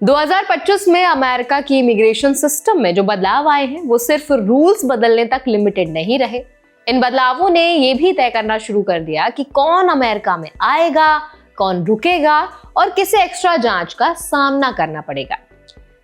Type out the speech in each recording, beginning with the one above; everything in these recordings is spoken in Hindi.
2025 में अमेरिका की इमिग्रेशन सिस्टम में जो बदलाव आए हैं वो सिर्फ रूल्स बदलने तक लिमिटेड नहीं रहे। इन बदलावों ने ये भी तय करना शुरू कर दिया कि कौन अमेरिका में आएगा, कौन रुकेगा और किसे एक्स्ट्रा जांच का सामना करना पड़ेगा।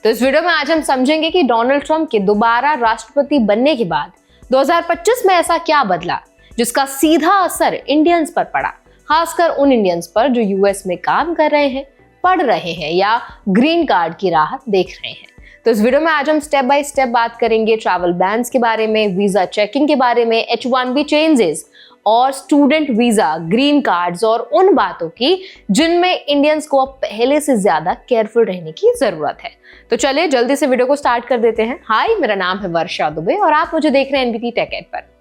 तो इस वीडियो में आज हम समझेंगे कि डोनाल्ड ट्रंप के दोबारा राष्ट्रपति बनने के बाद 2025 में ऐसा क्या बदला जिसका सीधा असर इंडियंस पर पड़ा, खासकर उन इंडियंस पर जो यूएस में काम कर रहे हैं, पढ़ रहे हैं या ग्रीन कार्ड की राह देख रहे हैं। तो इस वीडियो में आज हम स्टेप बाय स्टेप बात करेंगे ट्रैवल बैन्स के बारे में, वीजा चेकिंग के बारे में, H1B चेंजेस और स्टूडेंट वीजा, ग्रीन कार्ड्स और उन बातों की जिनमें इंडियंस को अब पहले से ज्यादा केयरफुल रहने की जरूरत है। तो चलिए जल्दी से वीडियो को स्टार्ट कर देते हैं। हाय, मेरा नाम है वर्षा दुबे और आप मुझे देख रहे हैं एनबीटी टेक एड पर।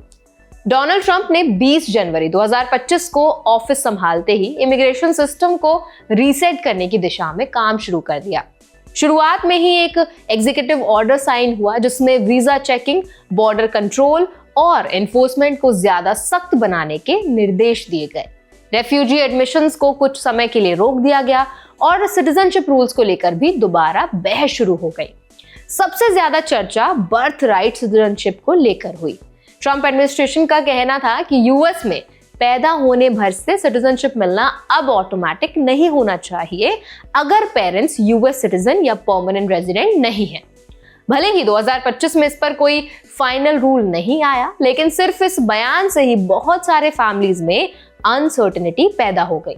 डोनाल्ड ट्रंप ने 20 जनवरी 2025 को ऑफिस संभालते ही इमिग्रेशन सिस्टम को रीसेट करने की दिशा में काम शुरू कर दिया। शुरुआत में ही एक एग्जीक्यूटिव ऑर्डर साइन हुआ जिसमें वीजा चेकिंग, बॉर्डर कंट्रोल और एनफोर्समेंट को ज्यादा सख्त बनाने के निर्देश दिए गए। रेफ्यूजी एडमिशंस को कुछ समय के लिए रोक दिया गया और सिटीजनशिप रूल्स को लेकर भी दोबारा बहस शुरू हो गई। सबसे ज्यादा चर्चा बर्थ राइट सिटीजनशिप को लेकर हुई। ट्रंप एडमिनिस्ट्रेशन का कहना था कि यूएस में पैदा होने भर से सिटीजनशिप मिलना अब ऑटोमेटिक नहीं होना चाहिए अगर पेरेंट्स यूएस सिटीजन या परमानेंट रेजिडेंट नहीं है। भले ही 2025 में इस पर कोई फाइनल रूल नहीं आया, लेकिन सिर्फ इस बयान से ही बहुत सारे फैमिलीज में अनसर्टेनिटी पैदा हो गई।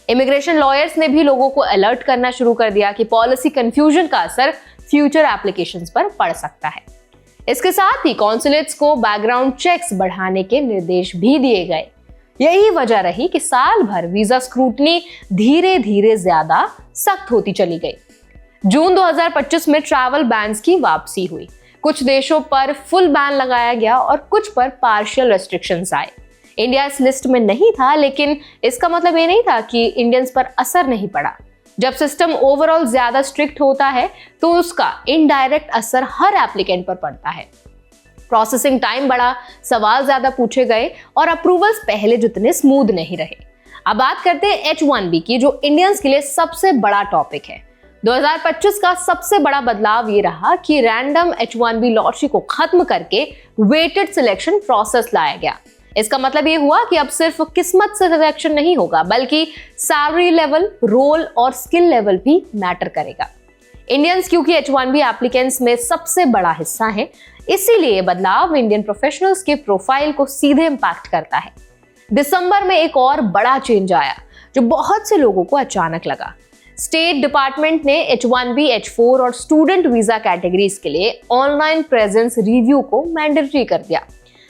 इमिग्रेशन लॉयर्स ने भी लोगों को अलर्ट करना शुरू कर दिया कि पॉलिसी कंफ्यूजन का असर फ्यूचर एप्लीकेशंस पर पड़ सकता है। इसके साथ ही कॉन्सुलेट्स को बैकग्राउंड चेक्स बढ़ाने के निर्देश भी दिए गए। यही वजह रही कि साल भर वीजा स्क्रूटनी धीरे धीरे ज्यादा सख्त होती चली गई। जून 2025 में ट्रैवल बैन्स की वापसी हुई। कुछ देशों पर फुल बैन लगाया गया और कुछ पर पार्शियल रेस्ट्रिक्शंस आए। इंडिया इस लिस्ट में नहीं था, लेकिन इसका मतलब ये नहीं था कि इंडियंस पर असर नहीं पड़ा। जब सिस्टम ओवरऑल ज्यादा स्ट्रिक्ट होता है तो उसका इनडायरेक्ट असर हर एप्लीकेंट पर पड़ता है। प्रोसेसिंग टाइम बढ़ा, सवाल ज्यादा पूछे गए और अप्रूवल्स पहले जितने स्मूथ नहीं रहे। अब बात करते हैं H1B की, जो इंडियंस के लिए सबसे बड़ा टॉपिक है। 2025 का सबसे बड़ा बदलाव ये रहा कि रैंडम H1B लॉटरी को खत्म करके वेटेड सिलेक्शन प्रोसेस लाया गया। इसका मतलब ये हुआ कि अब सिर्फ किस्मत से सिलेक्शन नहीं होगा, बल्कि सैलरी लेवल, रोल और स्किल लेवल भी मैटर करेगा। इंडियंस क्योंकि H1B एप्लीकेंट्स में सबसे बड़ा हिस्सा है, इसीलिए बदलाव इंडियन प्रोफेशनल्स के प्रोफाइल को सीधे इंपैक्ट करता है। दिसंबर में एक और बड़ा चेंज आया जो बहुत से लोगों को अचानक लगा। स्टेट डिपार्टमेंट ने H1B, H4 और स्टूडेंट वीजा कैटेगरीज के लिए ऑनलाइन प्रेजेंस रिव्यू को मैंडेटरी कर दिया।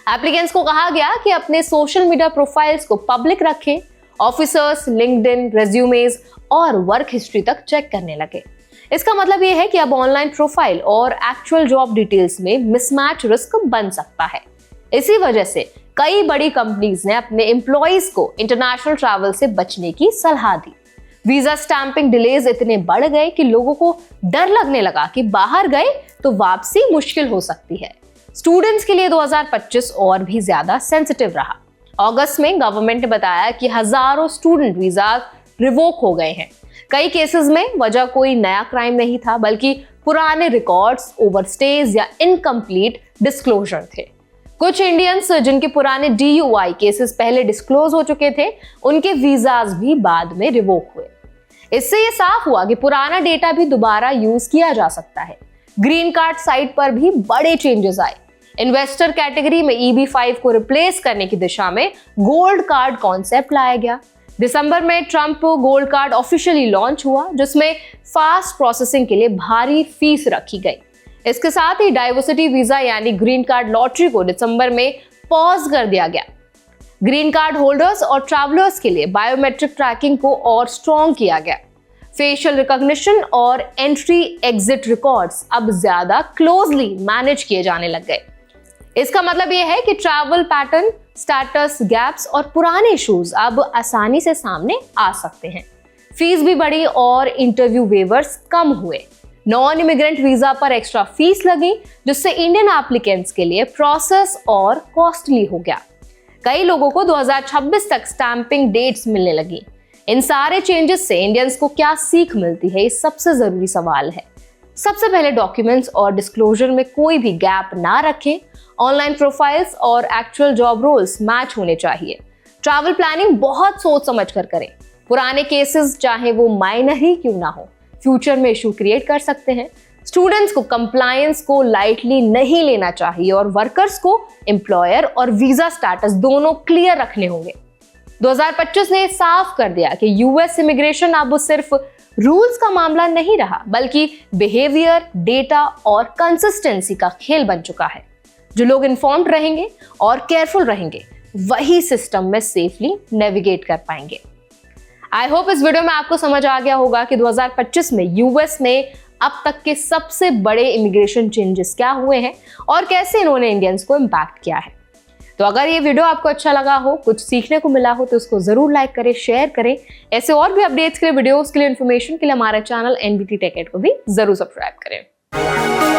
एप्लीकेंट्स को कहा गया कि अपने सोशल मीडिया प्रोफाइल्स को पब्लिक रखें। ऑफिसर्स लिंक्डइन, रेज्यूमेज और वर्क हिस्ट्री तक चेक करने लगे। इसका मतलब यह है कि अब ऑनलाइन प्रोफाइल और एक्चुअल जॉब डिटेल्स में मिसमैच रिस्क बन सकता है। इसी वजह से कई बड़ी कंपनीज ने अपने एम्प्लॉइज को इंटरनेशनल ट्रैवल से बचने की सलाह दी। वीजा स्टैंपिंग डिलेज इतने बढ़ गए कि लोगों को डर लगने लगा कि बाहर गए तो वापसी मुश्किल हो सकती है। स्टूडेंट्स के लिए 2025 और भी ज्यादा सेंसिटिव रहा। अगस्त में गवर्नमेंट ने बताया कि हजारों स्टूडेंट वीजा रिवोक हो गए हैं। कई केसेस में वजह कोई नया क्राइम नहीं था, बल्कि पुराने रिकॉर्ड्स, ओवरस्टेज या इनकम्प्लीट डिस्क्लोजर थे। कुछ इंडियंस जिनके पुराने DUI केसेस पहले डिस्क्लोज हो चुके थे, उनके वीजाज भी बाद में रिवोक हुए। इससे यह साफ हुआ कि पुराना डेटा भी दोबारा यूज किया जा सकता है। ग्रीन कार्ड साइट पर भी बड़े चेंजेस आए। इन्वेस्टर कैटेगरी में EB-5 को रिप्लेस करने की दिशा में गोल्ड कार्ड कॉन्सेप्ट लाया गया। दिसंबर में Trump gold card officially launch हुआ, जिसमें फास्ट प्रोसेसिंग के लिए भारी फीस रखी गई। इसके साथ ही डाइवर्सिटी वीजा यानी ग्रीन कार्ड लॉटरी को दिसंबर में पॉज कर दिया गया। ग्रीन कार्ड होल्डर्स और ट्रैवलर्स के लिए बायोमेट्रिक ट्रैकिंग को और स्ट्रॉन्ग किया गया। फेशियल रिकॉग्निशन और एंट्री एग्जिट रिकॉर्ड्स अब ज्यादा क्लोजली मैनेज किए जाने लग गए। इसका मतलब यह है कि ट्रैवल पैटर्न, स्टेटस गैप्स और पुराने इश्यूज अब आसानी से सामने आ सकते हैं। फीस भी बढ़ी और इंटरव्यू वेवर्स कम हुए। नॉन इमिग्रेंट वीजा पर एक्स्ट्रा फीस लगी, जिससे इंडियन एप्लीकेंट्स के लिए प्रोसेस और कॉस्टली हो गया। कई लोगों को 2026 तक स्टैंपिंग डेट्स मिलने लगी। इन सारे चेंजेस से इंडियंस को क्या सीख मिलती है, ये सबसे जरूरी सवाल है। सबसे पहले डॉक्यूमेंट्स और डिस्क्लोजर में कोई भी गैप ना रखें। ऑनलाइन प्रोफाइल्स और एक्चुअल जॉब रोल्स मैच होने चाहिए। ट्रैवल प्लानिंग बहुत सोच समझ कर करें। पुराने केसेस चाहे वो माइनर ही क्यों ना हो, फ्यूचर में इशू क्रिएट कर सकते हैं। स्टूडेंट्स को कंप्लायंस को लाइटली नहीं लेना चाहिए और वर्कर्स को एम्प्लॉयर और वीजा स्टेटस दोनों क्लियर रखने होंगे। 2025 ने साफ कर दिया कि यूएस इमिग्रेशन अब सिर्फ रूल्स का मामला नहीं रहा, बल्कि बिहेवियर, डेटा और कंसिस्टेंसी का खेल बन चुका है। जो लोग इन्फॉर्म्ड रहेंगे और केयरफुल रहेंगे, वही सिस्टम में सेफली नेविगेट कर पाएंगे। आई होप इस वीडियो में आपको समझ आ गया होगा कि 2025 में यूएस में अब तक के सबसे बड़े इमिग्रेशन चेंजेस क्या हुए हैं और कैसे इन्होंने इंडियंस को इम्पैक्ट किया है। तो अगर ये वीडियो आपको अच्छा लगा हो, कुछ सीखने को मिला हो, तो उसको जरूर लाइक करें, शेयर करें। ऐसे और भी अपडेट्स के लिए, वीडियोस के लिए, इन्फॉर्मेशन के लिए हमारे चैनल एनबीटी टेक एड को भी जरूर सब्सक्राइब करें।